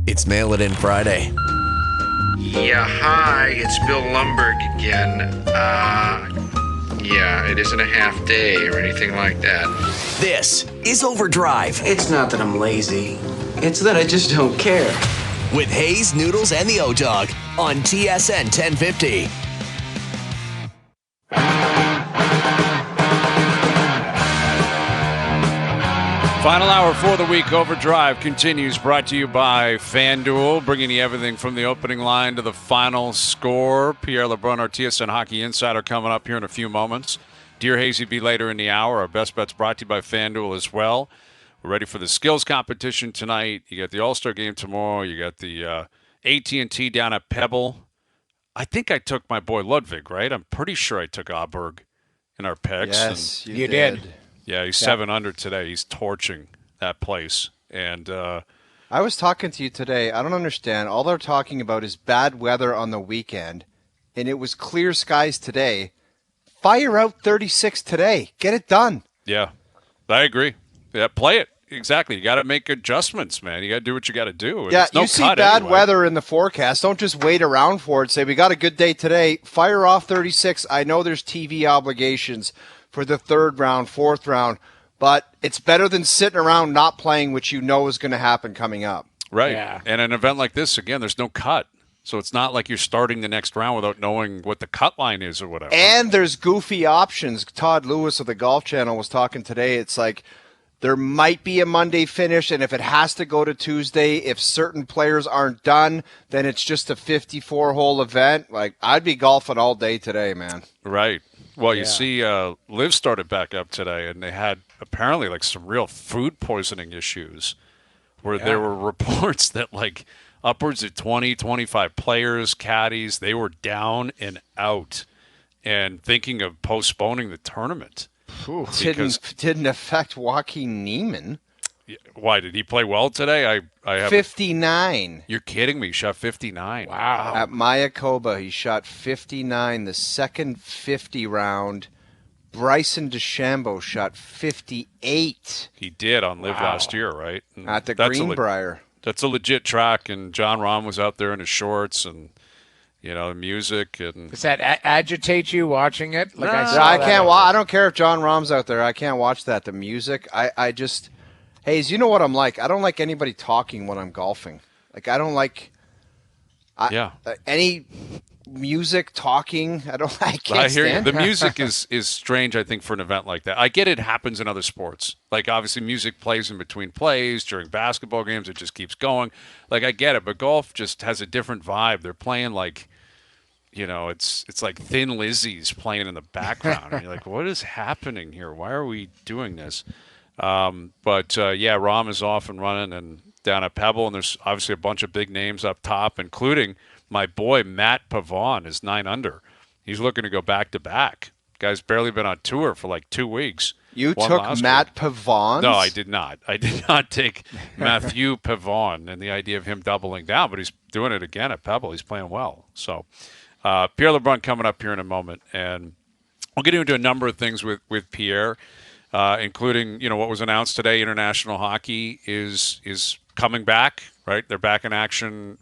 It's Mail It In Friday. Yeah, hi, it's Bill Lumberg again. Yeah, it isn't a half day or anything like that. This is OverDrive It's not that I'm lazy. It's that I just don't care. with Hayes, Noodles, and the O-Dog on TSN 1050. Final hour for the week. OverDrive continues, brought to you by FanDuel, bringing you everything from the opening line to the final score. Pierre, LeBrun, our TSN Hockey Insider, coming up here in a few moments. Dear Hayesy-B later in the hour. Our best bets brought to you by FanDuel as well. We're ready for the skills competition tonight. You got the All-Star game tomorrow. You got the AT&T down at Pebble. I think I took my boy Ludwig, right? I'm pretty sure I took Auberg in our picks. Yes, and you did. yeah, he's 7 under today. He's torching that place. And I was talking to you today. I don't understand. All they're talking about is bad weather on the weekend, and it was clear skies today. Fire out 36 today. Get it done. yeah, I agree. Yeah, play it. Exactly. You got to make adjustments, man. You got to do what you got to do. And Yeah, it's no you see cut bad anyway. weather in the forecast. Don't just wait around for it. Say, we got a good day today. Fire off 36. I know there's TV obligations for the third round, fourth round, but it's better than sitting around not playing, which you know is going to happen coming up. Right. Yeah. And an event like this, again, there's no cut. So it's not like you're starting the next round without knowing what the cut line is or whatever. And there's goofy options. Todd Lewis of the Golf Channel was talking today. It's like there might be a Monday finish, and if it has to go to Tuesday, if certain players aren't done, then it's just a 54-hole event. Like, I'd be golfing all day today, man. Right. Well, you see, Liv started back up today, and they had apparently like some real food poisoning issues where there were reports that like upwards of 20, 25 players, caddies, they were down and out and thinking of postponing the tournament. Didn't affect Joaquin Neiman. Why, did he play well today? I have 59. You're kidding me. He shot 59. Wow. At Mayakoba, he shot 59 the second 50 round. Bryson DeChambeau shot 58 He did on Live last year, right? And at the that's Greenbrier. That's a legit track, and John Rahm was out there in his shorts and, you know, music. And Does that agitate you watching it? Like Yeah, saw I that. can't. I don't care if John Rahm's out there. I can't watch that. The music. I just. Hayes, you know what I'm like. I don't like anybody talking when I'm golfing. Like I don't like. Any music talking. I can't I hear you. stand The it. music is strange, I think, for an event like that. I get it happens in other sports. Like, obviously, music plays in between plays. During basketball games, it just keeps going. Like, I get it. But golf just has a different vibe. They're playing like, you know, it's like Thin Lizzy's playing in the background. And you're like, what is happening here? Why are we doing this? But Rahm is off and running and down at Pebble. And there's obviously a bunch of big names up top, including my boy Matt Pavon is 9 under. He's looking to go back to back. Guy's barely been on tour for like 2 weeks. You Won took last Matt week. Pavon? No, I did not. I did not take Matthew Pavon and the idea of him doubling down, but he's doing it again at Pebble. He's playing well. So Pierre LeBrun coming up here in a moment, and we'll get into a number of things with Pierre, including, you know, what was announced today. International hockey is coming back, right? They're back in action.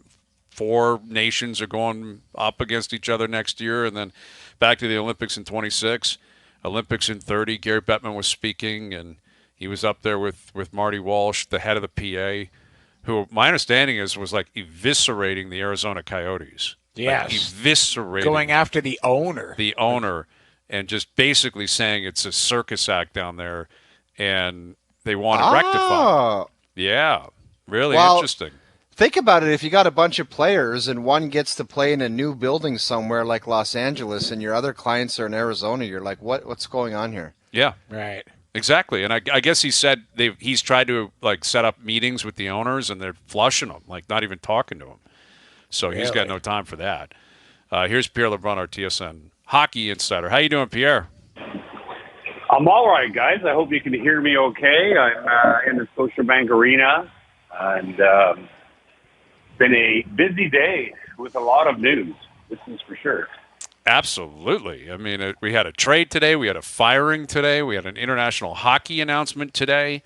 4 nations are going up against each other next year, and then back to the Olympics in 26, Olympics in 30. Gary Bettman was speaking, and he was up there with Marty Walsh, the head of the PA, who my understanding was like eviscerating the Arizona Coyotes. Yes. Like eviscerating. Going after the owner. The owner, and just basically saying it's a circus act down there, and they want to rectify it. Yeah, really interesting. Think about it. If you got a bunch of players and one gets to play in a new building somewhere like Los Angeles and your other clients are in Arizona, you're like, what's going on here? Yeah. Right. Exactly. And I guess he said he's tried to like set up meetings with the owners, and they're flushing them, like not even talking to him. So he's got no time for that. Here's Pierre LeBrun, our TSN Hockey Insider. How you doing, Pierre? I'm all right, guys. I hope you can hear me okay. I'm in the Scotiabank Arena, and been a busy day with a lot of news. This is for sure. Absolutely. I mean, we had a trade today. We had a firing today. We had an international hockey announcement today.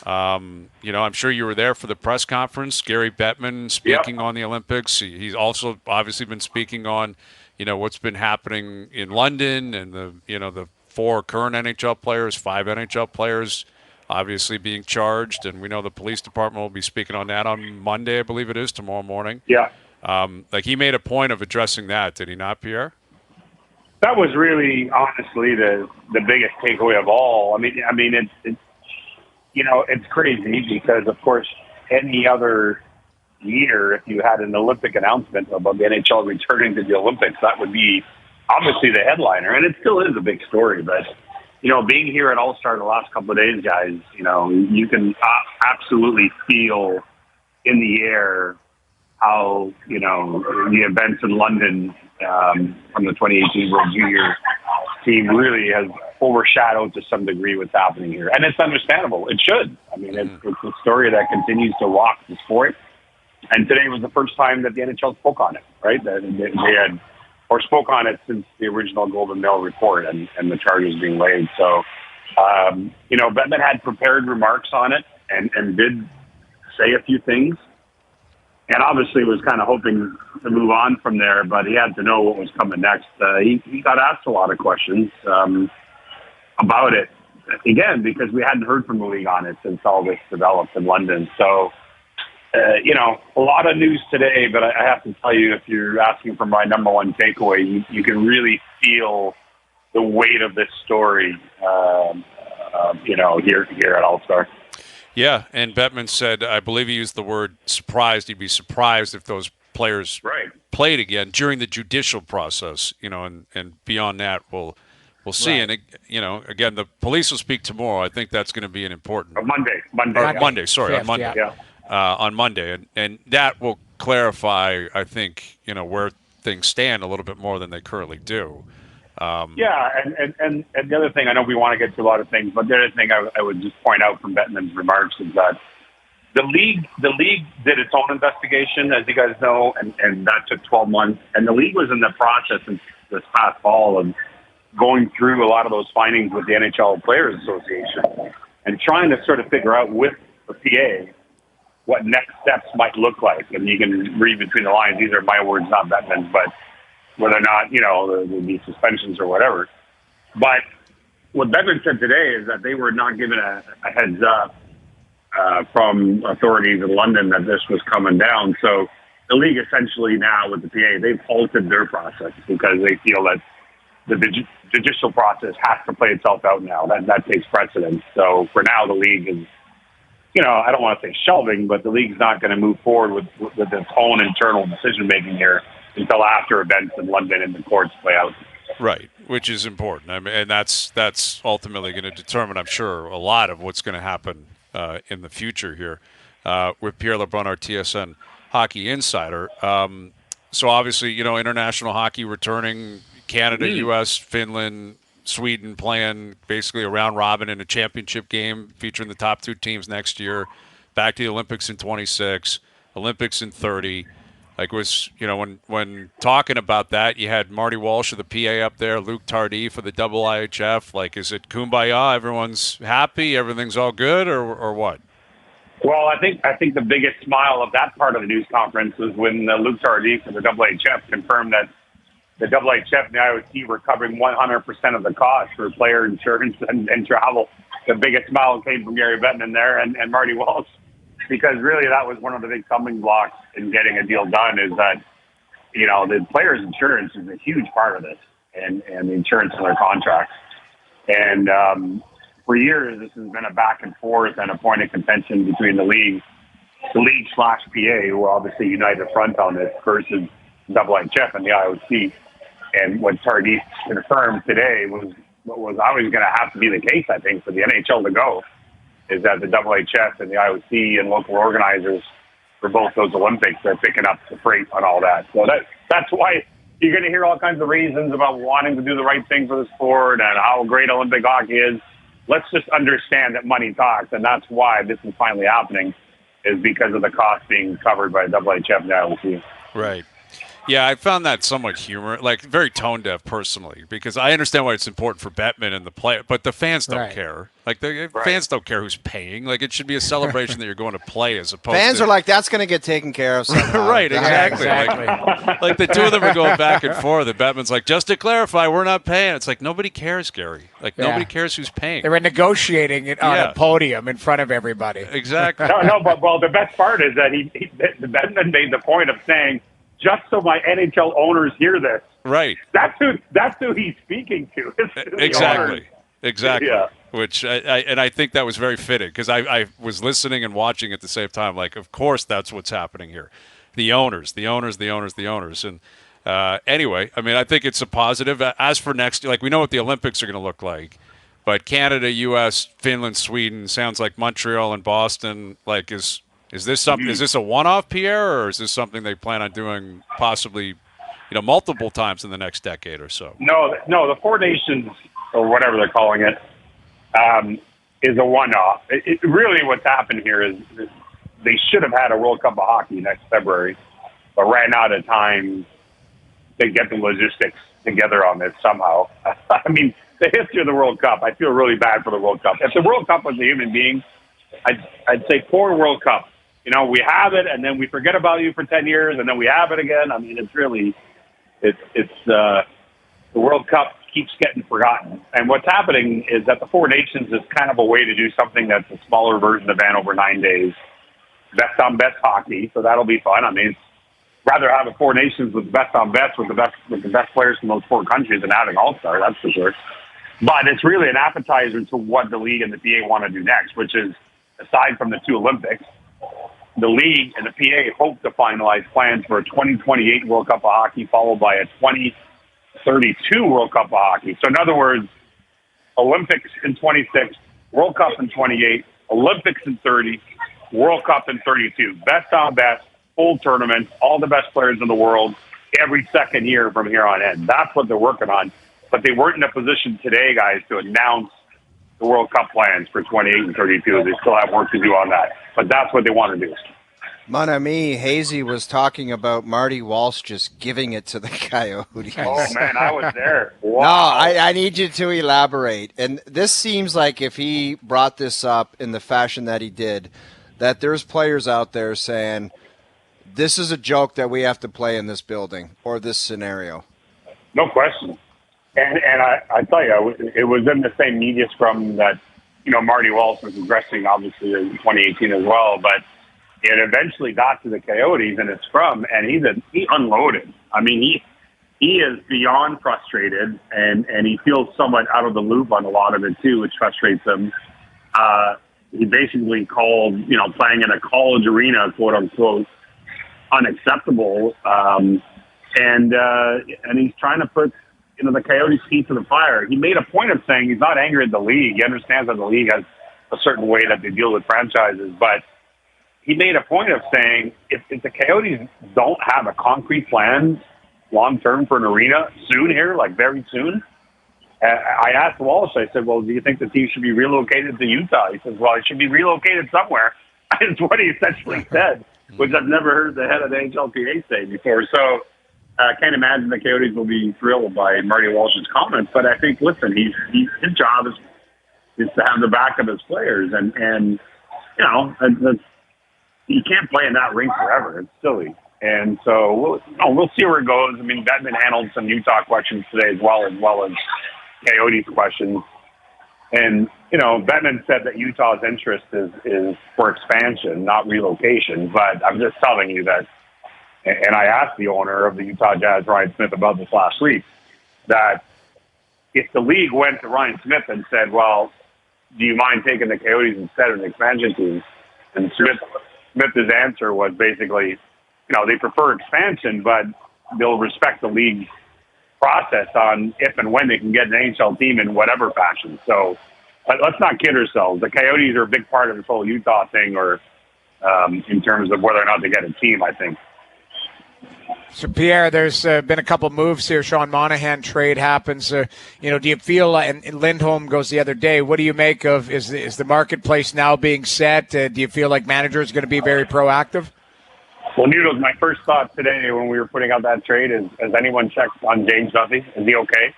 I'm sure you were there for the press conference. Gary Bettman speaking on the Olympics. He's also obviously been speaking on, what's been happening in London and the 4 current NHL players, 5 NHL players obviously being charged. And we know the police department will be speaking on that on Monday, I believe it is, tomorrow morning. Yeah. He made a point of addressing that, did he not, Pierre? That was really, honestly, the biggest takeaway of all. I mean, it's crazy because, of course, any other year, if you had an Olympic announcement about the NHL returning to the Olympics, that would be obviously the headliner, and it still is a big story. But being here at All-Star the last couple of days, guys, you can absolutely feel in the air how the events in London from the 2018 World Junior team really has overshadowed to some degree what's happening here. And it's understandable. It should. I mean, it's a story that continues to rock the sport. And today was the first time that the NHL spoke on it, right? They had, or spoke on it since the original Golden Mail report and the charges being laid. So, Bettman had prepared remarks on it and did say a few things. And obviously was kind of hoping to move on from there, but he had to know what was coming next. He got asked a lot of questions about it, again, because we hadn't heard from the league on it since all this developed in London. So, a lot of news today, but I have to tell you, if you're asking for my number one takeaway, you can really feel the weight of this story, here at All-Star. Yeah, and Bettman said, I believe he used the word surprised. He'd be surprised if those players played again during the judicial process, and beyond that, we'll see. Right. And, again, the police will speak tomorrow. I think that's going to be an important... Monday. On Monday. Yeah. On Monday. And that will clarify, I think, where things stand a little bit more than they currently do. And the other thing, I know we want to get to a lot of things, but the other thing I would just point out from Bettman's remarks is that the league did its own investigation, as you guys know, and that took 12 months. And the league was in the process this past fall of going through a lot of those findings with the NHL Players Association and trying to sort of figure out with the PA what next steps might look like. And you can read between the lines. These are my words, not Bettman's, but whether or not, there would be suspensions or whatever. But what Bettman said today is that they were not given a heads up from authorities in London that this was coming down. So the league essentially now with the PA, they've halted their process because they feel that the judicial process has to play itself out now. That takes precedence. So for now, the league is, I don't want to say shelving, but the league's not going to move forward with its own internal decision-making here until after events in London and the courts play out. Right, which is important. I mean, and that's ultimately going to determine, I'm sure, a lot of what's going to happen in the future here with Pierre LeBrun, our TSN hockey insider. So obviously, international hockey returning, Canada, U.S., Finland, Sweden playing basically a round robin in a championship game featuring the top 2 teams next year. Back to the Olympics in 26, Olympics in 30. When talking about that, you had Marty Walsh of the PA up there, Luke Tardif for the IIHF. Is it kumbaya? Everyone's happy, everything's all good, or what? Well, I think the biggest smile of that part of the news conference was when Luke Tardif of the IIHF confirmed that the IIHF and the IOC were covering 100% of the cost for player insurance and travel. The biggest smile came from Gary Bettman there and Marty Walsh, because really that was one of the big stumbling blocks in getting a deal done is that, the players' insurance is a huge part of this and the insurance in their contracts. And for years, this has been a back and forth and a point of contention between the league/PA, who are obviously united front on this, versus IIHF and the IOC. And what Tardif confirmed today was what was always going to have to be the case, I think, for the NHL to go, is that the IIHF and the IOC and local organizers for both those Olympics are picking up the freight on all that. So that's why you're going to hear all kinds of reasons about wanting to do the right thing for the sport and how great Olympic hockey is. Let's just understand that money talks, and that's why this is finally happening, is because of the cost being covered by IIHF and the IOC. Right. Yeah, I found that somewhat very tone deaf personally, because I understand why it's important for Bettman and the player, but the fans don't care. Like the fans don't care who's paying. Like it should be a celebration that you're going to play as opposed fans to are like, that's going to get taken care of somehow. right, exactly. Like the two of them are going back and forth. And Bettman's like, just to clarify, we're not paying. It's like nobody cares, Gary. Like nobody cares who's paying. They were negotiating it on a podium in front of everybody. Exactly. But the best part is that Bettman made the point of saying, just so my NHL owners hear this. Right. That's who he's speaking to. Exactly. Yeah. Which I think that was very fitting, because I was listening and watching at the same time. Like, of course, that's what's happening here. The owners. And anyway, I mean, I think it's a positive. As for next, like, we know what the Olympics are going to look like, but Canada, U.S., Finland, Sweden, sounds like Montreal and Boston. Like, is this something? Is this a one-off, Pierre, or is this something they plan on doing possibly, multiple times in the next decade or so? No. The Four Nations, or whatever they're calling it, is a one-off. It really, what's happened here is they should have had a World Cup of Hockey next February, but ran out of time to get the logistics together on this somehow. I mean, the history of the World Cup, I feel really bad for the World Cup. If the World Cup was a human being, I'd say poor World Cup. We have it, and then we forget about you for 10 years, and then we have it again. I mean, it's really, the World Cup keeps getting forgotten. And what's happening is that the Four Nations is kind of a way to do something that's a smaller version of over 9 days. Best on best hockey, so that'll be fun. I mean, rather have a Four Nations with best on best with the best players from those four countries than having All-Star, that's for sure. But it's really an appetizer to what the league and the PA want to do next, which is, aside from the two Olympics, the league and the PA hope to finalize plans for a 2028 World Cup of Hockey, followed by a 2032 World Cup of Hockey. So in other words, Olympics in 26, World Cup in 28, Olympics in 30, World Cup in 32. Best on best, full tournaments, all the best players in the world, every second year from here on in. That's what they're working on. But they weren't in a position today, guys, to announce the World Cup plans for 28 and 32. They still have work to do on that. But that's what they want to do. Mon ami, Hayesy was talking about Marty Walsh just giving it to the Coyotes. Oh, man, I was there. Wow. No, I need you to elaborate. And this seems like, if he brought this up in the fashion that he did, that there's players out there saying, this is a joke that we have to play in this building or this scenario. No question. And I tell you, it was in the same media scrum that, Marty Walsh was addressing, obviously, in 2018 as well. But it eventually got to the Coyotes in his scrum, and he unloaded. I mean, he is beyond frustrated, and he feels somewhat out of the loop on a lot of it, too, which frustrates him. He basically called, playing in a college arena, quote unquote, unacceptable. And he's trying to put, the Coyotes' feet to the fire. He made a point of saying he's not angry at the league. He understands that the league has a certain way that they deal with franchises. But he made a point of saying if the Coyotes don't have a concrete plan long-term for an arena soon here, like very soon, I asked Walsh, I said, well, do you think the team should be relocated to Utah? He says, well, it should be relocated somewhere. That's what he essentially said, which I've never heard the head of the NHLPA say before. So I can't imagine the Coyotes will be thrilled by Marty Walsh's comments. But I think, listen, his job is to have the back of his players. And you can't play in that rink forever. It's silly. And so we'll see where it goes. I mean, Bettman handled some Utah questions today as well as Coyotes questions. And, Bettman said that Utah's interest is for expansion, not relocation. But I'm just telling you that, and I asked the owner of the Utah Jazz, Ryan Smith, about this last week, that if the league went to Ryan Smith and said, well, do you mind taking the Coyotes instead of an expansion team? And Smith's answer was basically, they prefer expansion, but they'll respect the league's process on if and when they can get an NHL team in whatever fashion. So let's not kid ourselves. The Coyotes are a big part of this whole Utah thing, or in terms of whether or not they get a team, I think. So, Pierre, there's been a couple moves here. Sean Monahan trade happens. Do you feel, and Lindholm goes the other day, what do you make of, is the marketplace now being set? Do you feel like manager is going to be very proactive? Well, Noodles, my first thought today when we were putting out that trade is, has anyone checked on James Duffy? Is he okay?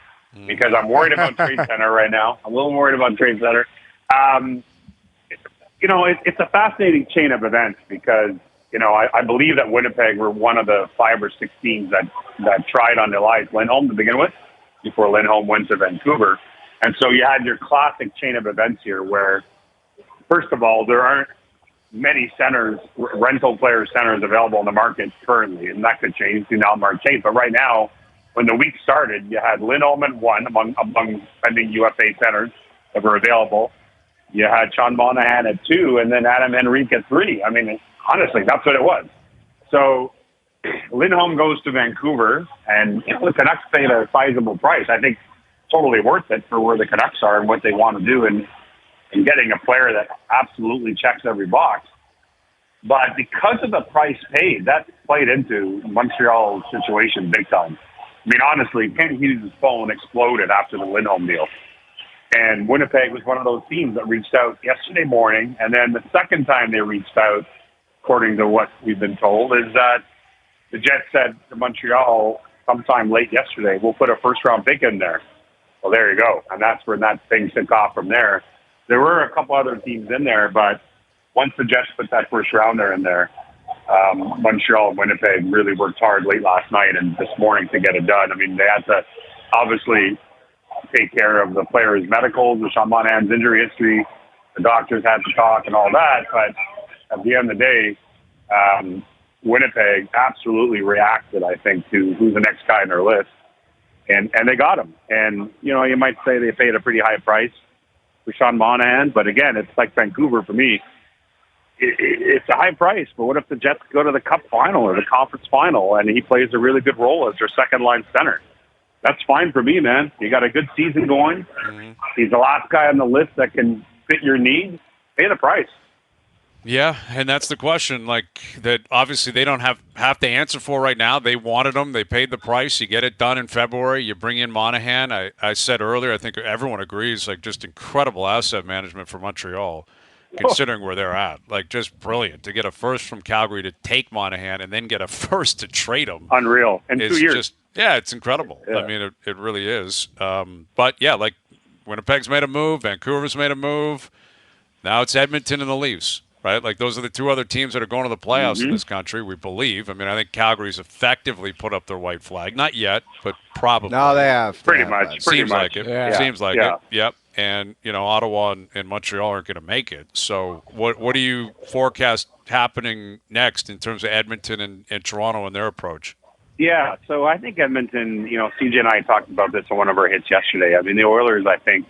Because I'm worried about Trade Center right now. I'm a little worried about Trade Center. It's a fascinating chain of events because, I believe that Winnipeg were one of the 5 or 6 teams that tried on Elias Lindholm to begin with before Lindholm went to Vancouver. And so you had your classic chain of events here where, first of all, there aren't many centers, rental player centers available in the market currently, and that could change to now March 8th. But right now, when the week started, you had Lindholm at 1 among pending UFA centers that were available. You had Sean Monahan at 2, and then Adam Henrique at 3. I mean, honestly, that's what it was. So Lindholm goes to Vancouver, and the Canucks paid a sizable price. I think totally worth it for where the Canucks are and what they want to do, and getting a player that absolutely checks every box. But because of the price paid, that played into Montreal's situation big time. I mean, honestly, Ken Hughes' phone exploded after the Lindholm deal. And Winnipeg was one of those teams that reached out yesterday morning. And then the second time they reached out, according to what we've been told, is that the Jets said to Montreal sometime late yesterday, we'll put a first-round pick in there. Well, there you go. And that's where that thing took off from there. There were a couple other teams in there, but once the Jets put that first rounder in there, Montreal and Winnipeg really worked hard late last night and this morning to get it done. I mean, they had to obviously take care of the players' medicals, the Sean Monahan's injury history. The doctors had to talk and all that, but at the end of the day, Winnipeg absolutely reacted, I think, to who's the next guy on their list, and they got him. And, you might say they paid a pretty high price for Sean Monahan, but again, it's like Vancouver for me. It's a high price, but what if the Jets go to the Cup final or the Conference final and he plays a really good role as their second-line center? That's fine for me, man. You got a good season going. Mm-hmm. He's the last guy on the list that can fit your needs. Pay the price. Yeah, and that's the question, that obviously they don't have to answer for right now. They wanted him. They paid the price. You get it done in February. You bring in Monahan. I said earlier, I think everyone agrees, just incredible asset management for Montreal, considering where they're at. Just brilliant to get a first from Calgary to take Monahan and then get a first to trade him. Unreal. In 2 years. It's incredible. Yeah. I mean, it really is. But, yeah, Winnipeg's made a move. Vancouver's made a move. Now it's Edmonton and the Leafs. Right? Those are the 2 other teams that are going to the playoffs in this country, we believe. I mean, I think Calgary's effectively put up their white flag. Not yet, but probably. No, they have. Pretty much. Seems like it. Yeah. Seems like it. Yep. And, Ottawa and Montreal aren't going to make it. So what do you forecast happening next in terms of Edmonton and Toronto and their approach? Yeah, so I think Edmonton, CJ and I talked about this on one of our hits yesterday. I mean, the Oilers, I think,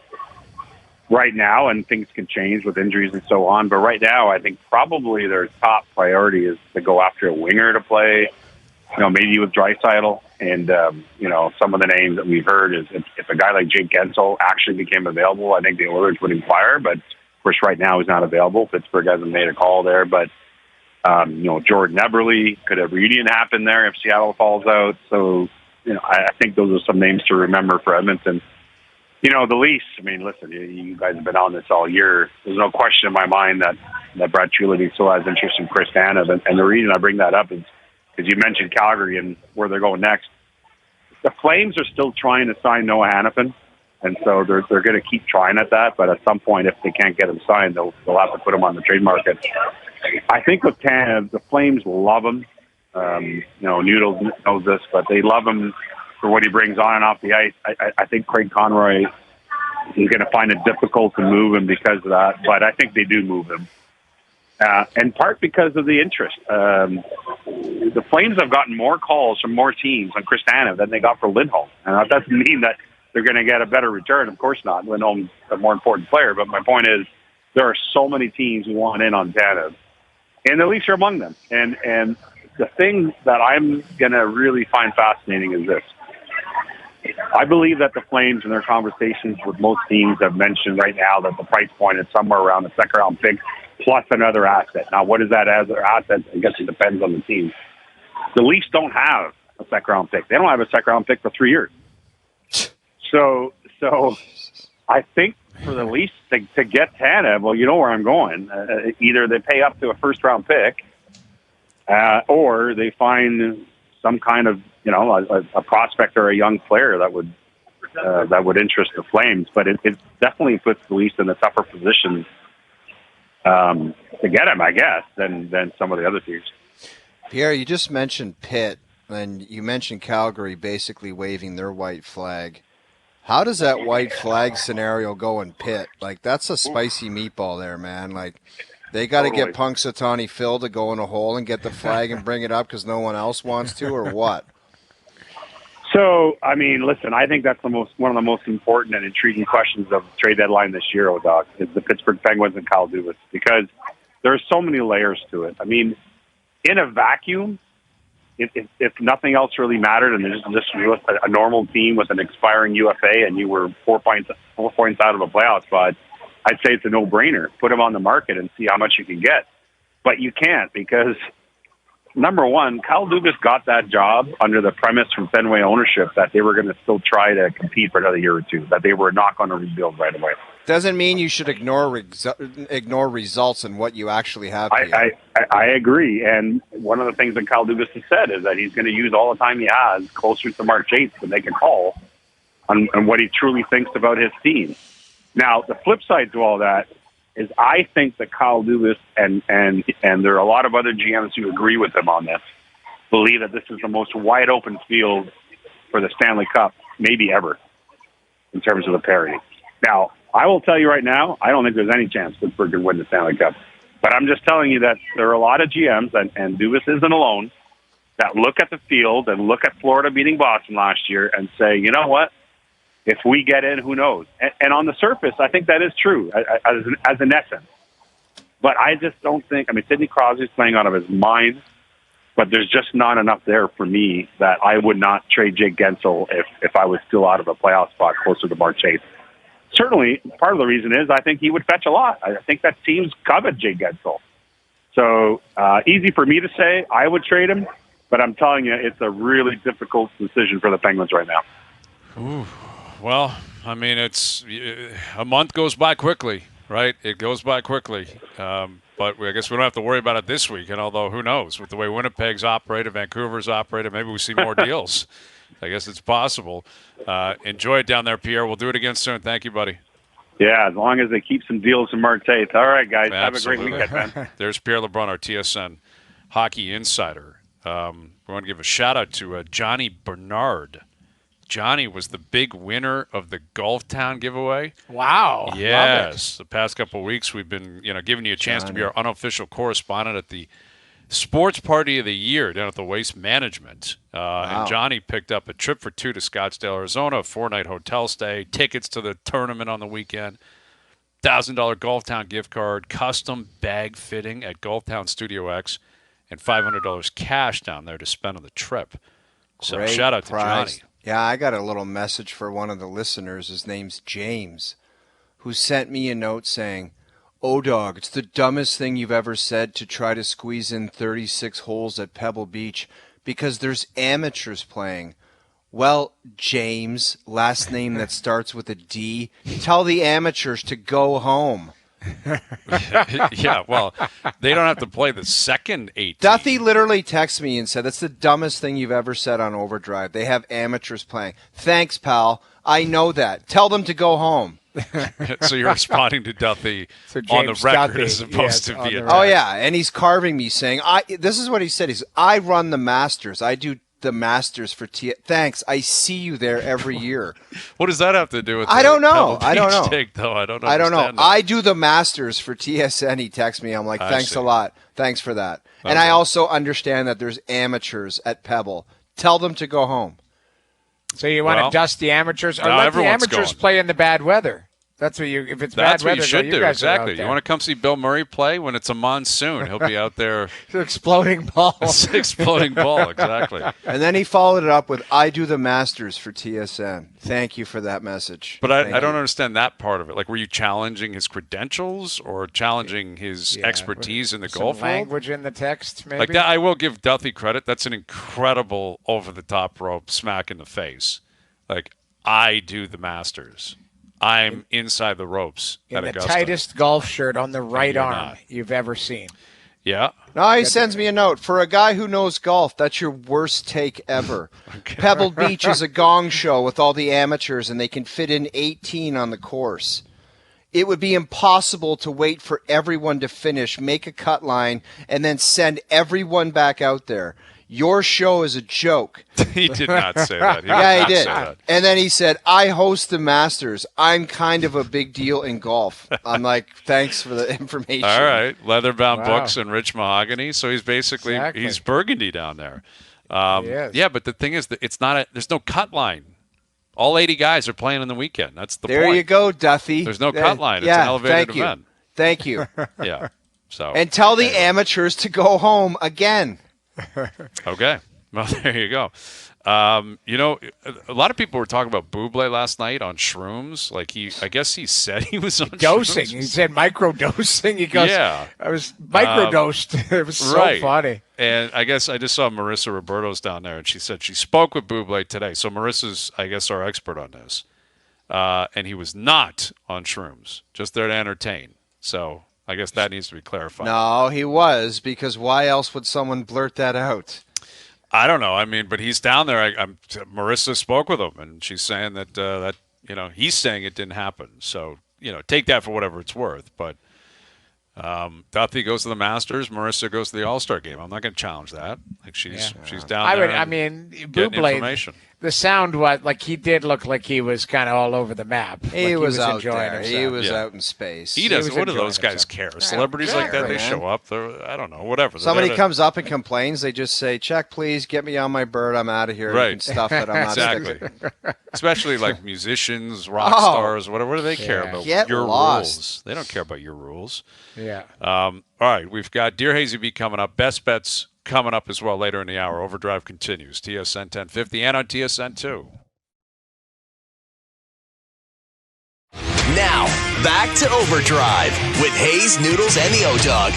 right now, and things can change with injuries and so on, but right now I think probably their top priority is to go after a winger to play, maybe with Draisaitl. And, some of the names that we've heard is if a guy like Jake Gensel actually became available, I think the Oilers would inquire, but of course right now he's not available. Pittsburgh hasn't made a call there, but, Jordan Eberle, could a reunion happen there if Seattle falls out? So, I think those are some names to remember for Edmonton. The Leafs, I mean, listen, you guys have been on this all year. There's no question in my mind that Brad Treliving still has interest in Chris Tanev. And the reason I bring that up is because you mentioned Calgary and where they're going next. The Flames are still trying to sign Noah Hannafin, and so they're going to keep trying at that. But at some point, if they can't get him signed, they'll have to put him on the trade market. I think with Tanev, the Flames will love him. Noodles knows this, but they love him for what he brings on and off the ice. I think Craig Conroy is going to find it difficult to move him because of that, but I think they do move him. In part because of the interest. The Flames have gotten more calls from more teams on Chris Tanev than they got for Lindholm. And that doesn't mean that they're going to get a better return. Of course not. Lindholm's a more important player. But my point is there are so many teams who want in on Tanev. And the Leafs are among them. And the thing that I'm going to really find fascinating is this. I believe that the Flames in their conversations with most teams have mentioned right now that the price point is somewhere around the second-round pick plus another asset. Now, what is that other asset? I guess it depends on the team. The Leafs don't have a second-round pick. They don't have a second-round pick for 3 years. So I think for the Leafs to get Tanev, well, you know where I'm going. Either they pay up to a first-round pick or they find some kind of, a prospect or a young player that would interest the Flames. But it definitely puts the Leafs in a tougher position to get him, I guess, than some of the other teams. Pierre, you just mentioned Pitt, and you mentioned Calgary basically waving their white flag. How does that white flag scenario go in Pitt? Like, that's a spicy meatball there, man. Like, they got to get Punxsutawney Phil to go in a hole and get the flag and bring it up because no one else wants to, or what? So, I mean, listen, I think that's one of the most important and intriguing questions of the trade deadline this year, O-Dog, is the Pittsburgh Penguins and Kyle Dubas, because there's so many layers to it. I mean, in a vacuum, if nothing else really mattered and there's just a normal team with an expiring UFA and you were 4 points out of a playoff spot, I'd say it's a no-brainer. Put him on the market and see how much you can get. But you can't, because number one, Kyle Dubas got that job under the premise from Fenway ownership that they were going to still try to compete for another year or two, that they were not going to rebuild right away. Doesn't mean you should ignore results and what you actually have. I agree. And one of the things that Kyle Dubas has said is that he's going to use all the time he has closer to March 8th to make a call on what he truly thinks about his team. Now, the flip side to all that is I think that Kyle Dubas and there are a lot of other GMs who agree with him on this, believe that this is the most wide open field for the Stanley Cup, maybe ever, in terms of the parity. Now, I will tell you right now, I don't think there's any chance Pittsburgh can win the Stanley Cup. But I'm just telling you that there are a lot of GMs, and Dubas isn't alone, that look at the field and look at Florida beating Boston last year and say, you know what? If we get in, who knows? And on the surface, I think that is true, as an essence. But I just don't think, Sidney Crosby's playing out of his mind, but there's just not enough there for me that I would not trade Jake Gensel if I was still out of a playoff spot closer to March 8th. Certainly, part of the reason is I think he would fetch a lot. I think that teams covet Jake Gensel. So easy for me to say I would trade him, but I'm telling you, it's a really difficult decision for the Penguins right now. Ooh. Well, it's a month goes by quickly, right? It goes by quickly. But I guess we don't have to worry about it this week. And although, who knows, with the way Winnipeg's operated, Vancouver's operated, maybe we see more deals. I guess it's possible. Enjoy it down there, Pierre. We'll do it again soon. Thank you, buddy. Yeah, as long as they keep some deals in March 8th. All right, guys. Absolutely. Have a great weekend, man. There's Pierre LeBrun, our TSN hockey insider. We want to give a shout-out to Johnny Bernard. Johnny was the big winner of the Golf Town giveaway. Wow. Yes. The past couple of weeks we've been, giving you a chance to be our unofficial correspondent at the Sports Party of the Year down at the Waste Management. And Johnny picked up a trip for two to Scottsdale, Arizona, a 4-night hotel stay, tickets to the tournament on the weekend, $1,000 Golf Town gift card, custom bag fitting at Golf Town Studio X, and $500 cash down there to spend on the trip. So Great shout out to prize. Johnny. Yeah, I got a little message for one of the listeners. His name's James, who sent me a note saying, "O-Dog, it's the dumbest thing you've ever said to try to squeeze in 36 holes at Pebble Beach because there's amateurs playing." Well, James, last name that starts with a D, tell the amateurs to go home. Yeah, well, they don't have to play the second 18. Duthie literally texted me and said, "That's the dumbest thing you've ever said on OverDrive. They have amateurs playing." Thanks, pal. I know that. Tell them to go home. So you're responding to Duthie on the record Duthie, as opposed to via text. Oh, yeah, and he's carving me saying, this is what he said. I run the Masters. I do the Masters for Thanks. I see you there every year. What does that have to do with I don't know. I don't know. Take, though? I don't know. I do the Masters for TSN. He texts me. I'm like, thanks a lot. Thanks for that. Okay. And I also understand that there's amateurs at Pebble. Tell them to go home. So you want to dust the amateurs? Or no, let the amateurs going. Play in the bad weather. That's what if it's That's bad weather, what you should do. Exactly. You want to come see Bill Murray play when it's a monsoon? He'll be out there. Exploding ball. Exploding ball, exactly. And then he followed it up with, "I do the Masters for TSN." Thank you for that message. But I don't understand that part of it. Like, were you challenging his credentials or challenging his expertise in the golf language in the text, maybe? Like that, I will give Duthie credit. That's an incredible over-the-top rope smack in the face. Like, I do the Masters. I'm inside the ropes in at the Augusta. tightest golf shirt on the right arm you've ever seen. Yeah. No, he sends me a note. For a guy who knows golf, that's your worst take ever. Pebble Beach is a gong show with all the amateurs, and they can fit in 18 on the course. It would be impossible to wait for everyone to finish, make a cut line, and then send everyone back out there. Your show is a joke. He did not say that. He did. And then he said, I host the Masters. I'm kind of a big deal in golf. I'm like, thanks for the information. All right. Leather-bound books and rich mahogany. So he's basically, he's burgundy down there. Yeah, but the thing is that it's not there's no cut line. All 80 guys are playing on the weekend. That's the point. There you go, Duffy. There's no cut line. It's an elevated event. Thank you. Yeah. So. And tell the amateurs to go home again. Okay. Well, there you go. You know, a lot of people were talking about Bublé last night on shrooms. Like I guess he said he was on dosing. Shrooms. He said microdosing. He goes, yeah. I was microdosed. It was so funny. And I guess I just saw Marissa Roberto's down there, and she said she spoke with Bublé today. So Marissa's, I guess, our expert on this. And he was not on shrooms, just there to entertain. So I guess that needs to be clarified. No, he was, because why else would someone blurt that out? I don't know. I mean, but he's down there. Marissa spoke with him, and she's saying that he's saying it didn't happen. So take that for whatever it's worth. But Duffy goes to the Masters. Marissa goes to the All-Star game. I'm not going to challenge that. Like she's down there. I mean, Bublé. The sound was like he did look like he was kind of all over the map. He was out enjoying there. himself. He was out in space. He doesn't. What do those guys care? Celebrities like that, they show up. I don't know. Whatever. Somebody comes up and complains. They just say, "Check, please. Get me on my bird. I'm out of here." Right. And stuff that I'm not exactly. Especially like musicians, rock stars, whatever. What do they care about? Your rules. They don't care about your rules. Yeah. All right. We've got Dear Hayesy-B coming up. Best bets coming up as well later in the hour. OverDrive continues. TSN 1050 and on TSN 2. Now, back to OverDrive with Hayes, Noodles, and the O-Dog.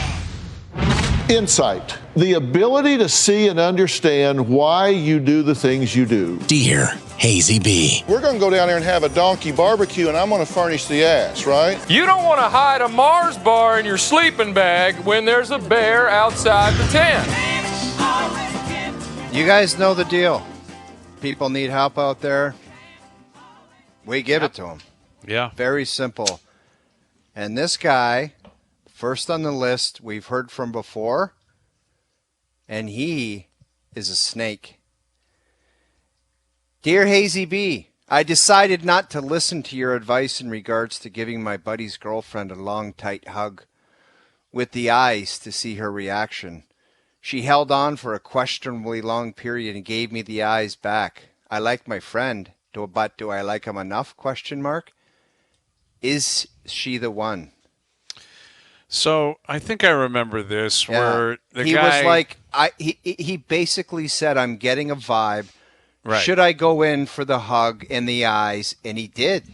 Insight, the ability to see and understand why you do the things you do. Dear Hayesy-B. We're going to go down there and have a donkey barbecue, and I'm going to furnish the ass, right? You don't want to hide a Mars bar in your sleeping bag when there's a bear outside the tent. You guys know the deal. People need help out there. We give it to them. Yeah. Very simple. And this guy, first on the list, we've heard from before, and he is a snake. Dear Hayesy-B, I decided not to listen to your advice in regards to giving my buddy's girlfriend a long, tight hug with the eyes to see her reaction. She held on for a questionably long period and gave me the eyes back. I like my friend, but do I like him enough? ? Is she the one? So I think I remember this where the he guy was like, he basically said, I'm getting a vibe. Right. Should I go in for the hug and the eyes? And he did.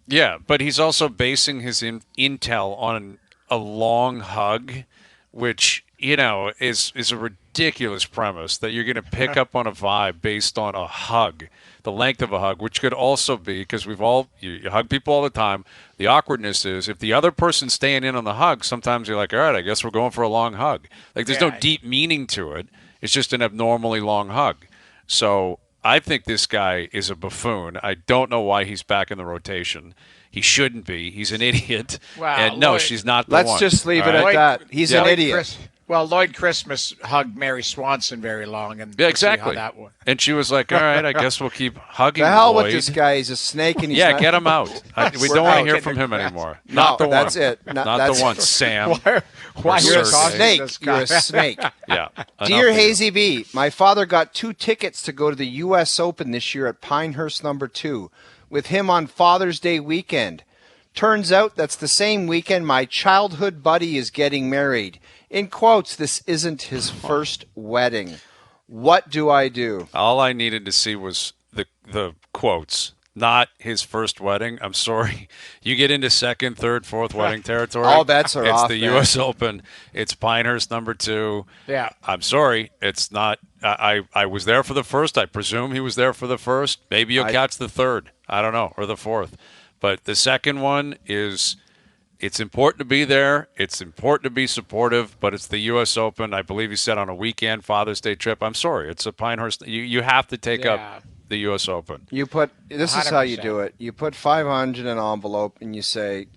Yeah, but he's also basing his intel on a long hug, which, is a ridiculous premise that you're going to pick up on a vibe based on a hug, the length of a hug, which could also be, because you hug people all the time. The awkwardness is if the other person's staying in on the hug, sometimes you're like, all right, I guess we're going for a long hug. Like there's no deep meaning to it. It's just an abnormally long hug. So I think this guy is a buffoon. I don't know why he's back in the rotation. He shouldn't be. He's an idiot. Wow, and no, Lloyd, she's not the one. Let's just leave it right? at that. He's an idiot. Lloyd Christmas hugged Mary Swanson very long, and yeah, exactly. how that went. And she was like, "All right, I guess we'll keep hugging." The hell Lloyd. with this guy. He's a snake, and he's yeah, not... get him out. We don't want to hear from him anymore. Not the one. That's it. Not the one, Sam. Why you're a talking snake? to this You're guy? a snake. Yeah. Dear Hayesy-B, my father got 2 tickets to go to the U.S. Open this year at Pinehurst No. 2 with him on Father's Day weekend. Turns out that's the same weekend my childhood buddy is getting married. In quotes, this isn't his first wedding. What do I do? All I needed to see was the quotes, not his first wedding. I'm sorry. You get into second, third, fourth wedding territory. All bets are off. It's the U.S. Open. It's Pinehurst No. 2. Yeah. I'm sorry. It's not. I was there for the first. I presume he was there for the first. Maybe you'll catch the third. I don't know, or the fourth. But the second one is It's important to be there. It's important to be supportive, but it's the U.S. Open. I believe he said on a weekend Father's Day trip. I'm sorry. It's a Pinehurst. You have to take up the U.S. Open. This is how you do it. You put $500 in an envelope and you say,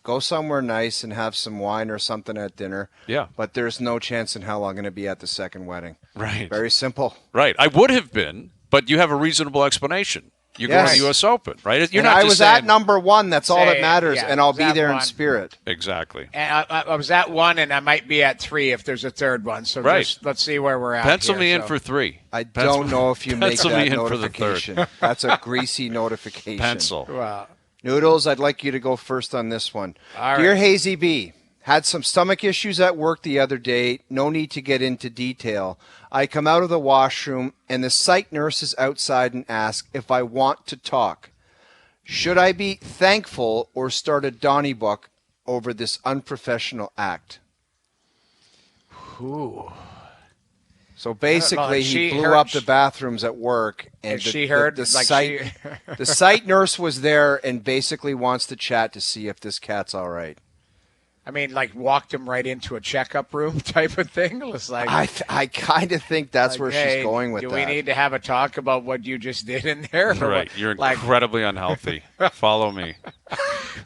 go somewhere nice and have some wine or something at dinner. Yeah. But there's no chance in hell I'm going to be at the second wedding. Right. Very simple. Right. I would have been, but you have a reasonable explanation. You go to the U.S. Open, right? You're not I was at number one. That's all that matters, and I'll be there in spirit. Exactly. And I was at 1, and I might be at 3 if there's a third one. So just, let's see where we're at. Pencil me in for 3. I don't know if you make that notification. That's a greasy notification. Pencil. Wow. Noodles, I'd like you to go first on this one. All Dear right. Hayesy-B, had some stomach issues at work the other day. No need to get into detail. I come out of the washroom, and the site nurse is outside and asks if I want to talk. Should I be thankful or start a Donnybrook over this unprofessional act? Ooh. So basically, he blew up the bathrooms at work, and the site nurse was there and basically wants to chat to see if this cat's all right. I mean, like walked him right into a checkup room type of thing. It was like I kind of think that's where she's going with that. Do we need to have a talk about what you just did in there? Right. You're incredibly unhealthy. Follow me.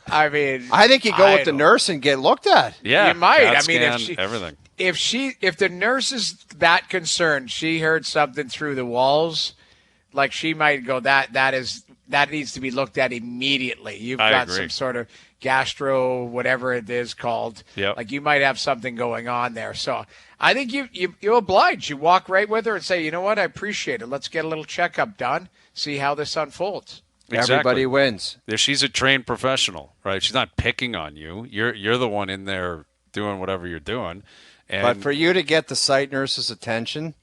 I mean, I think you go with the nurse and get looked at. Yeah, you might. I mean, everything. If the nurse is that concerned, she heard something through the walls, like she might go, that needs to be looked at immediately. You've got some sort of gastro, whatever it is called. Yep. Like you might have something going on there. So I think you oblige. You walk right with her and say, you know what, I appreciate it. Let's get a little checkup done, see how this unfolds. Exactly. Everybody wins. She's a trained professional, right? She's not picking on you. You're the one in there doing whatever you're doing. But for you to get the site nurse's attention,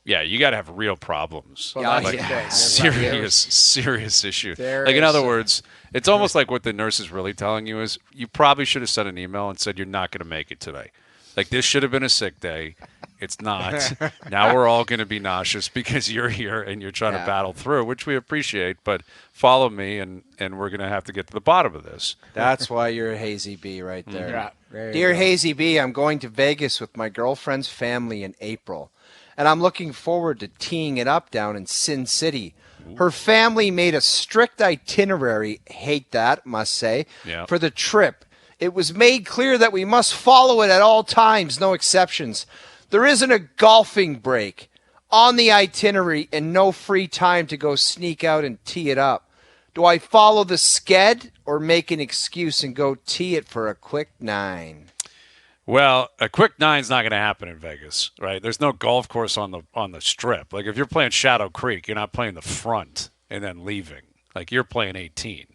yeah, you got to have real problems. Well, serious issue. Like in other words, it's almost like what the nurse is really telling you is you probably should have sent an email and said you're not going to make it today. Like this should have been a sick day. It's not. Now we're all going to be nauseous because you're here and you're trying to battle through, which we appreciate. But follow me, and we're going to have to get to the bottom of this. That's why you're a Hayesy-B right there. Yeah, Dear Hayesy-B, I'm going to Vegas with my girlfriend's family in April, and I'm looking forward to teeing it up down in Sin City. Her family made a strict itinerary, hate that, must say, for the trip. It was made clear that we must follow it at all times, no exceptions. There isn't a golfing break on the itinerary and no free time to go sneak out and tee it up. Do I follow the sked or make an excuse and go tee it for a quick 9? Well, a quick 9's not going to happen in Vegas, right? There's no golf course on the strip. Like if you're playing Shadow Creek, you're not playing the front and then leaving. Like you're playing 18.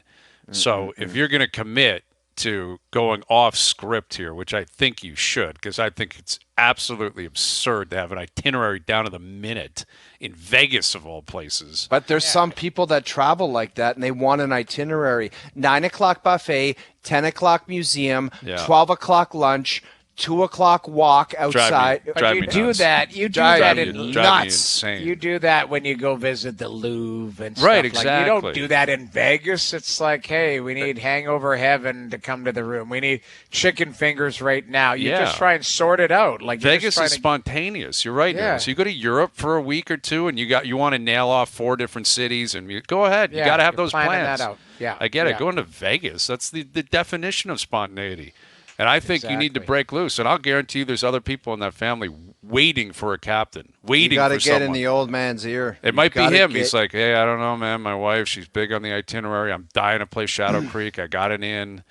So if you're going to commit to going off script here, which I think you should, because I think it's absolutely absurd to have an itinerary down to the minute in Vegas of all places. But there's some people that travel like that and they want an itinerary. 9 o'clock buffet, 10 o'clock museum, 12 o'clock lunch, 2 o'clock walk outside. Drive me do nuts. that. You do that in Drive me nuts. insane. You do that when you go visit the Louvre and stuff. Right, Like, exactly. you don't do that in Vegas. It's like, hey, we need hangover heaven to come to the room. We need chicken fingers right now. You just try and sort it out. Like Vegas is spontaneous. You're right. Yeah. Now. So you go to Europe for a week or two, and you want to nail off 4 different cities, and you go ahead. You got to have those plans. That out. Yeah, I get it. Going to Vegas, that's the definition of spontaneity. And I think you need to break loose. And I'll guarantee you there's other people in that family waiting for a captain, waiting for someone. You got to get in the old man's ear. It might be him. He's like, hey, I don't know, man. My wife, she's big on the itinerary. I'm dying to play Shadow Creek. I got it in.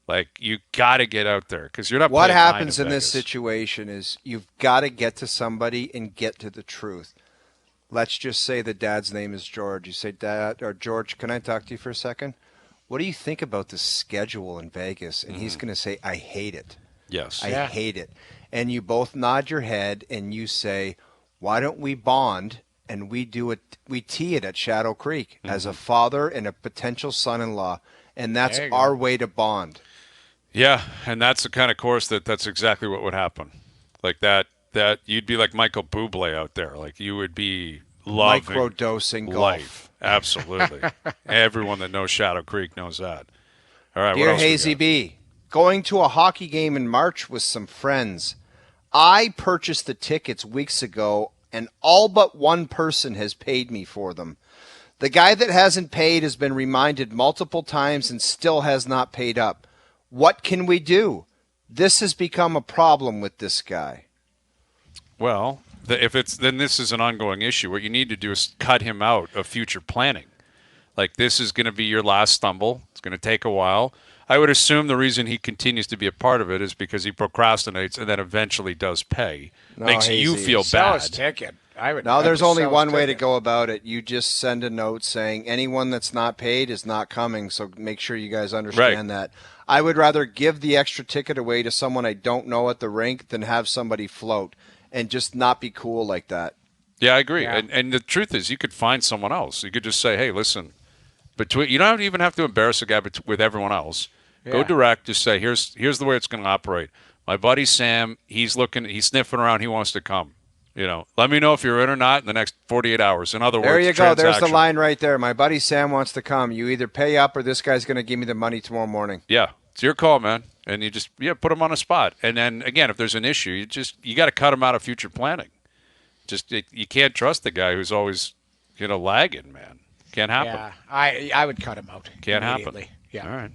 Like, you got to get out there because you're not What playing happens in Vegas. this situation is you've got to get to somebody and get to the truth. Let's just say the dad's name is George. You say, Dad, or George, can I talk to you for a second? What do you think about the schedule in Vegas? And he's going to say, I hate it. Yes. I hate it. And you both nod your head and you say, why don't we bond and we tee it at Shadow Creek as a father and a potential son-in-law. And that's our way to bond. Yeah, and that's the kind of course that's exactly what would happen. Like that you'd be like Michael Bublé out there. Like you would be loving microdosing life. Absolutely. Everyone that knows Shadow Creek knows that. All right, Dear what else we got? Hayesy-B, going to a hockey game in March with some friends. I purchased the tickets weeks ago, and all but one person has paid me for them. The guy that hasn't paid has been reminded multiple times and still has not paid up. What can we do? This has become a problem with this guy. Well, then this is an ongoing issue. What you need to do is cut him out of future planning. Like, this is going to be your last stumble. It's going to take a while. I would assume the reason he continues to be a part of it is because he procrastinates and then eventually does pay. Makes you feel Sell bad. his ticket. There's only one way to go about it. You just send a note saying anyone that's not paid is not coming, so make sure you guys understand that. I would rather give the extra ticket away to someone I don't know at the rink than have somebody float and just not be cool like that. Yeah, I agree. Yeah. And the truth is, you could find someone else. You could just say, hey, listen, you don't even have to embarrass a guy with everyone else. Yeah. Go direct. Just say, here's the way it's going to operate. My buddy Sam, he's sniffing around. He wants to come. Let me know if you're in or not in the next 48 hours. In other words, there you go. There's the line right there. My buddy Sam wants to come. You either pay up or this guy's going to give me the money tomorrow morning. Yeah, it's your call, man. And you just put him on a spot. And then again, if there's an issue, you got to cut him out of future planning. You can't trust the guy who's always lagging, man. Can't happen. Yeah, I would cut him out. Can't happen. Yeah.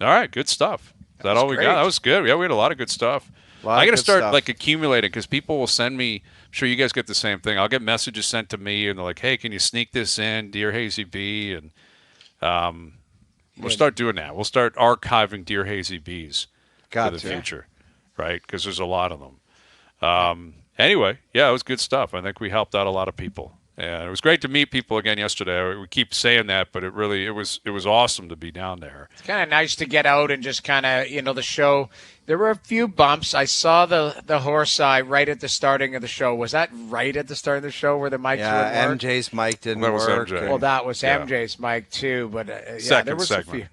All right. Good stuff. Is that all we got? That was good. Yeah, we had a lot of good stuff. I got to start accumulating because people will send me. I'm sure you guys get the same thing. I'll get messages sent to me and they're like, "Hey, can you sneak this in, Dear Hayesy-B?" And we'll start doing that. We'll start archiving Dear Hayesy-Bs for the future, right? Because there's a lot of them. Anyway, yeah, it was good stuff. I think we helped out a lot of people. And it was great to meet people again yesterday. We keep saying that, but it was awesome to be down there. It's kind of nice to get out and just kind of, the show. There were a few bumps. I saw the horse eye right at the starting of the show. Was that right at the start of the show where the mics wouldn't work? MJ's mic didn't work. MJ. Well, that was MJ's mic too. But there was segment. a few.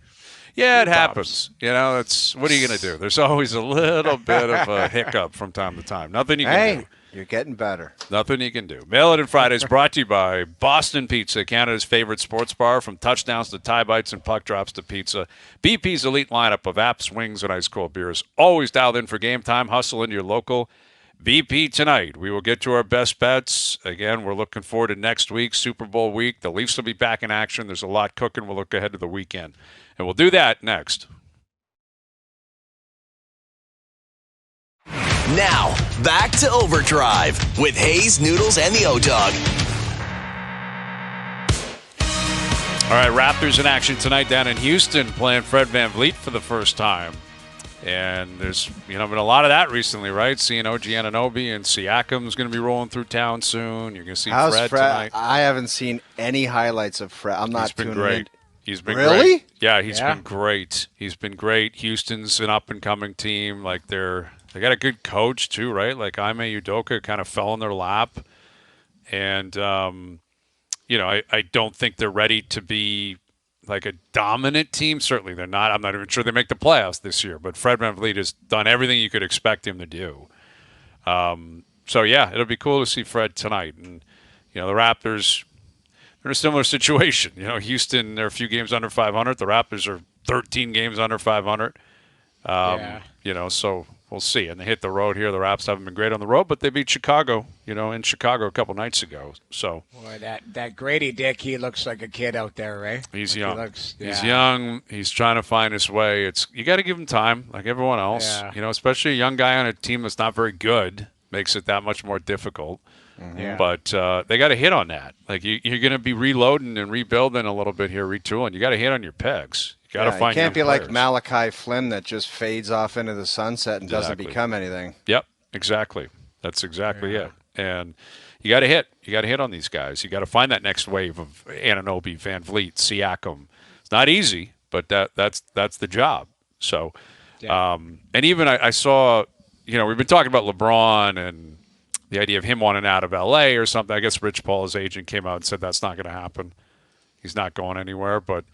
Yeah, it happens. It's what are you going to do? There's always a little bit of a hiccup from time to time. Nothing you can do. You're getting better. Nothing you can do. Mail It In Fridays brought to you by Boston Pizza, Canada's favorite sports bar. From touchdowns to tie bites and puck drops to pizza, BP's elite lineup of apps, wings, and ice cold beers. Always dialed in for game time. Hustle into your local BP tonight. We will get to our best bets. Again, we're looking forward to next week, Super Bowl week. The Leafs will be back in action. There's a lot cooking. We'll look ahead to the weekend. And we'll do that next. Now, back to OverDrive with Hayes, Noodles, and the O-Dog. All right, Raptors in action tonight down in Houston, playing Fred VanVleet for the first time. And there's been a lot of that recently, right? Seeing OG Anunoby and Siakam's going to be rolling through town soon. You're going to see Fred tonight. I haven't seen any highlights of Fred. I'm not tuning in. He's been really great. Yeah, he's been great. He's been great. Houston's an up-and-coming team. Like they got a good coach too, right? Like Ime Udoka kind of fell in their lap, and I don't think they're ready to be like a dominant team. Certainly they're not. I'm not even sure they make the playoffs this year. But Fred VanVleet has done everything you could expect him to do. So yeah, it'll be cool to see Fred tonight. And the Raptors, they're in a similar situation. Houston, they're a few games under 500. The Raptors are 13 games under 500. So we'll see. And they hit the road here. The Raps haven't been great on the road, but they beat Chicago, in Chicago a couple nights ago. So boy, that Grady Dick, he looks like a kid out there, right? He's young. He's young. He's trying to find his way. You got to give him time, like everyone else. Yeah. Especially a young guy on a team that's not very good makes it that much more difficult. Mm-hmm. Yeah. But they got to hit on that. Like you're going to be reloading and rebuilding a little bit here, retooling. You got to hit on your pegs. You got to find. You can't be players. like Malachi Flynn that just fades off into the sunset and doesn't become anything. Yep, exactly. That's exactly it. And you got to hit. You got to hit on these guys. You got to find that next wave of Anunoby, VanVleet, Siakam. It's not easy, but that's the job. So, and even I saw, we've been talking about LeBron and the idea of him wanting out of L.A. or something. I guess Rich Paul's agent came out and said that's not going to happen. He's not going anywhere, but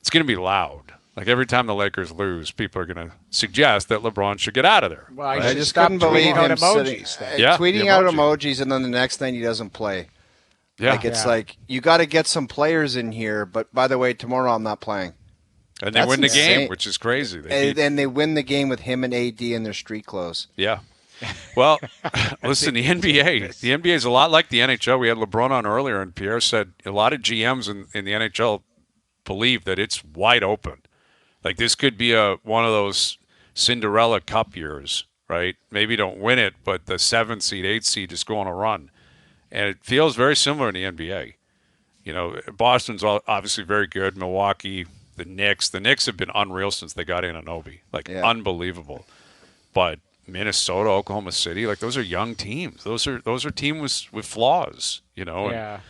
it's going to be loud. Like every time the Lakers lose, people are going to suggest that LeBron should get out of there. Well, I just couldn't believe him tweeting out emojis, and then the next thing he doesn't play. Yeah. Like it's like you got to get some players in here, but by the way, tomorrow I'm not playing. And they win the game, which is crazy. And they win the game with him and AD in their street clothes. Yeah. Well, listen, the NBA is a lot like the NHL. We had LeBrun on earlier, and Pierre said a lot of GMs in the NHL believe that it's wide open. Like this could be one of those Cinderella Cup years, right? Maybe don't win it, but the 7th seed, 8th seed just go on a run. And it feels very similar in the NBA. You know, Boston's obviously very good. Milwaukee, the Knicks. The Knicks have been unreal since they got Anunoby. Unbelievable. But Minnesota, Oklahoma City, like those are young teams. Those are teams with flaws, you know. Yeah.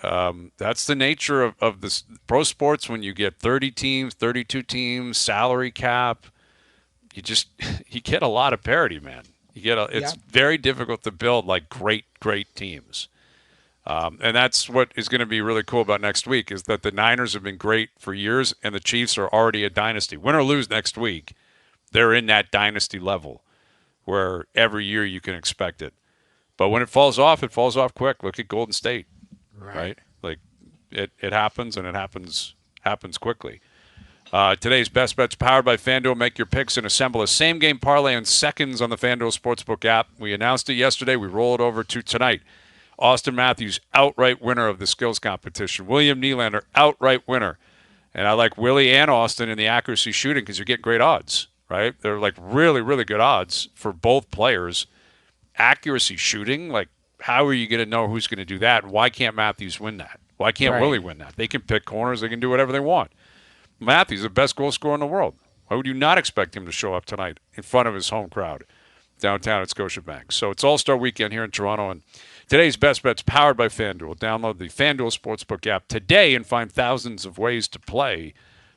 And, that's the nature of this pro sports when you get 30 teams, 32 teams, salary cap. You get a lot of parity, man. It's very difficult to build like great teams. And that's what is going to be really cool about next week is that the Niners have been great for years and the Chiefs are already a dynasty. Win or lose next week, they're in that dynasty level where every year you can expect it. But when it falls off quick. Look at Golden State, right? Like it happens and it happens quickly. Today's best bets powered by FanDuel. Make your picks and assemble a same-game parlay in seconds on the FanDuel Sportsbook app. We announced it yesterday. We roll it over to tonight. Austin Matthews, outright winner of the skills competition. William Nylander, outright winner. And I like Willie and Austin in the accuracy shooting because you're getting great odds, right? They're like really, really good odds for both players. Accuracy shooting, like how are you going to know who's going to do that? And why can't Matthews win that? Why can't Willie win that? They can pick corners. They can do whatever they want. Matthews, the best goal scorer in the world. Why would you not expect him to show up tonight in front of his home crowd downtown at Scotiabank? So it's All-Star Weekend here in Toronto, and today's best bets powered by FanDuel. Download the FanDuel Sportsbook app today and find thousands of ways to play.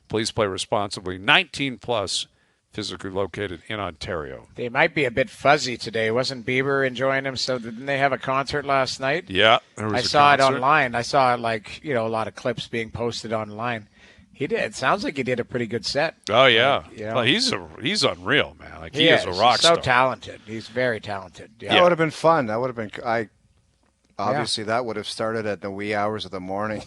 Please play responsibly. 19 plus, physically located in Ontario. They might be a bit fuzzy today. Wasn't Bieber enjoying himself? Didn't they have a concert last night? Yeah, I saw it online. I saw a lot of clips being posted online. He did. It sounds like he did a pretty good set. Oh yeah, well, he's unreal, man. Like he is a rock star. So talented. He's very talented. Yeah. That would have been fun. That would have been. Obviously, that would have started at the wee hours of the morning.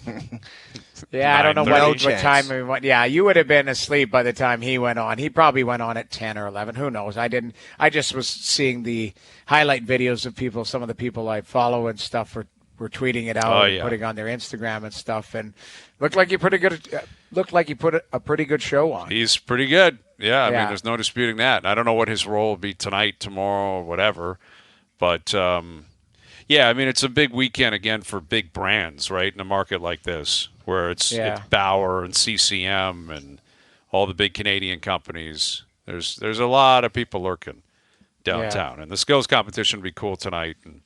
I don't know what time we went. Yeah, you would have been asleep by the time he went on. He probably went on at 10 or 11. Who knows? I didn't. I just was seeing the highlight videos of people. Some of the people I follow and stuff were tweeting it out, and putting on their Instagram and stuff, and looked like he put a pretty good show on. He's pretty good. Yeah, I mean, there's no disputing that. And I don't know what his role will be tonight, tomorrow, or whatever, but I mean, it's a big weekend again for big brands, right? In a market like this, where it's Bauer and CCM and all the big Canadian companies. There's a lot of people lurking downtown, and the skills competition will be cool tonight. And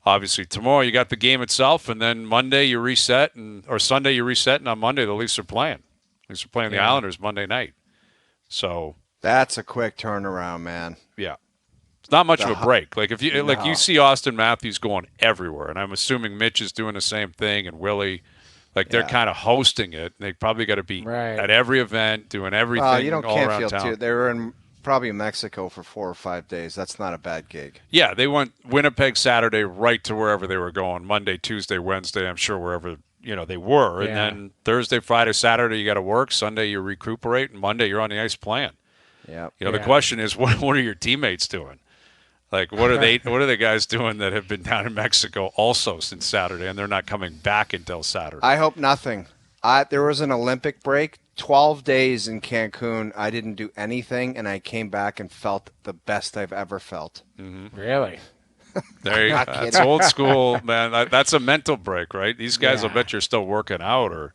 obviously, tomorrow you got the game itself, and then Monday you reset, or Sunday you reset, and on Monday the Leafs are playing. The Islanders Monday night. So that's a quick turnaround, man. Yeah, it's not much of a break. Like if you you see Austin Matthews going everywhere, and I'm assuming Mitch is doing the same thing, and Willie, they're kind of hosting it. They probably got to be at every event, doing everything. You all around town. They were in probably Mexico for 4 or 5 days. That's not a bad gig. Yeah, they went Winnipeg Saturday right to wherever they were going. Monday, Tuesday, Wednesday, I'm sure wherever they were. And then Thursday, Friday, Saturday you got to work. Sunday you recuperate, and Monday you're on the ice playing. Yeah. The question is, what are your teammates doing? Like what are the guys doing that have been down in Mexico also since Saturday, and they're not coming back until Saturday? I hope nothing. There was an Olympic break. 12 days in Cancun, I didn't do anything, and I came back and felt the best I've ever felt. Mm-hmm. Really? There you go. That's old school, man. That's a mental break, right? These guys, I bet you're still working out or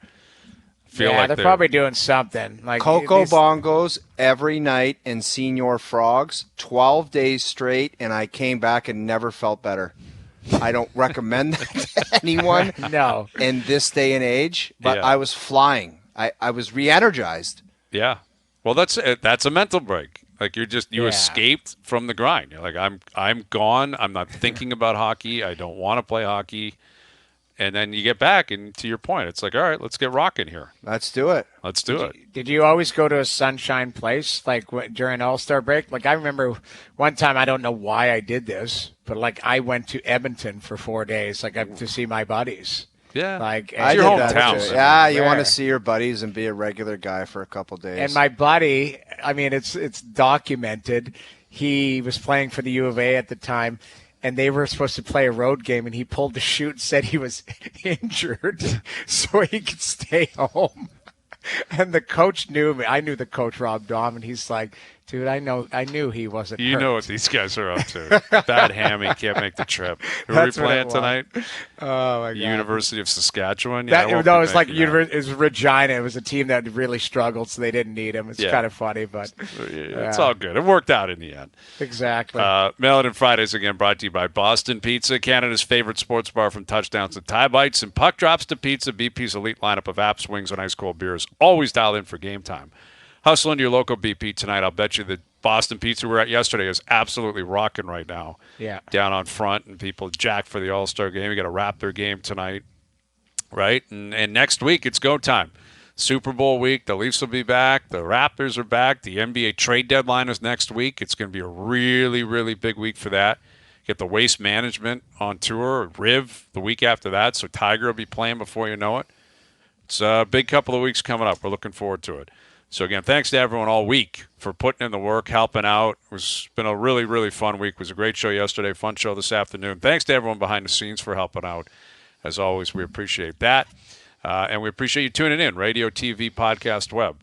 feel like they're probably doing something. Like Coco Bongos every night and Senior Frogs, 12 days straight, and I came back and never felt better. I don't recommend that to anyone in this day and age, but I was flying. I was re-energized. Yeah. Well, that's a mental break. Like you escaped from the grind. You're like, I'm gone. I'm not thinking about hockey. I don't want to play hockey. And then you get back, and to your point, it's like, all right, let's get rocking here. Let's do it. Let's do it. Did you always go to a sunshine place during All-Star break? Like I remember one time, I don't know why I did this, but I went to Edmonton for 4 days, to see my buddies. Yeah. Like, I your did that hometown. too. Yeah, you Rare. want to see your buddies and be a regular guy for a couple days. And my buddy, I mean, it's documented. He was playing for the U of A at the time, and they were supposed to play a road game, and he pulled the chute and said he was injured so he could stay home. And the coach knew me. I knew the coach, Rob Dahm, and he's like, dude, I knew he wasn't You hurt. know what these guys are up to. Bad hammy, can't make the trip. Who are we That's what playing it was. tonight? Oh, my God. University of Saskatchewan? That, won't no, be it was like making that. it was Regina. It was a team that really struggled, so they didn't need him. It's kind of funny, but It's all good. It worked out in the end. exactly. Melanin Fridays again brought to you by Boston Pizza, Canada's favorite sports bar. From touchdowns to tie bites and puck drops to pizza, BP's elite lineup of apps, wings, and ice cold beers. Always dialed in for game time. Hustle into your local BP tonight. I'll bet you the Boston Pizza we were at yesterday is absolutely rocking right now. Yeah. Down on front, and people jacked for the All-Star game. We got a Raptor game tonight, right? And next week it's go time. Super Bowl week. The Leafs will be back. The Raptors are back. The NBA trade deadline is next week. It's going to be a really, really big week for that. Get the Waste Management on tour, Riv, the week after that. So Tiger will be playing before you know it. It's a big couple of weeks coming up. We're looking forward to it. So, again, thanks to everyone all week for putting in the work, helping out. It's been a really, really fun week. It was a great show yesterday, fun show this afternoon. Thanks to everyone behind the scenes for helping out. As always, we appreciate that. And we appreciate you tuning in, radio, TV, podcast, web.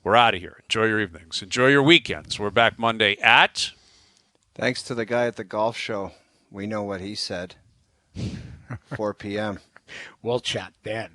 We're out of here. Enjoy your evenings. Enjoy your weekends. We're back Monday at... Thanks to the guy at the golf show. We know what he said. 4 p.m. We'll chat then.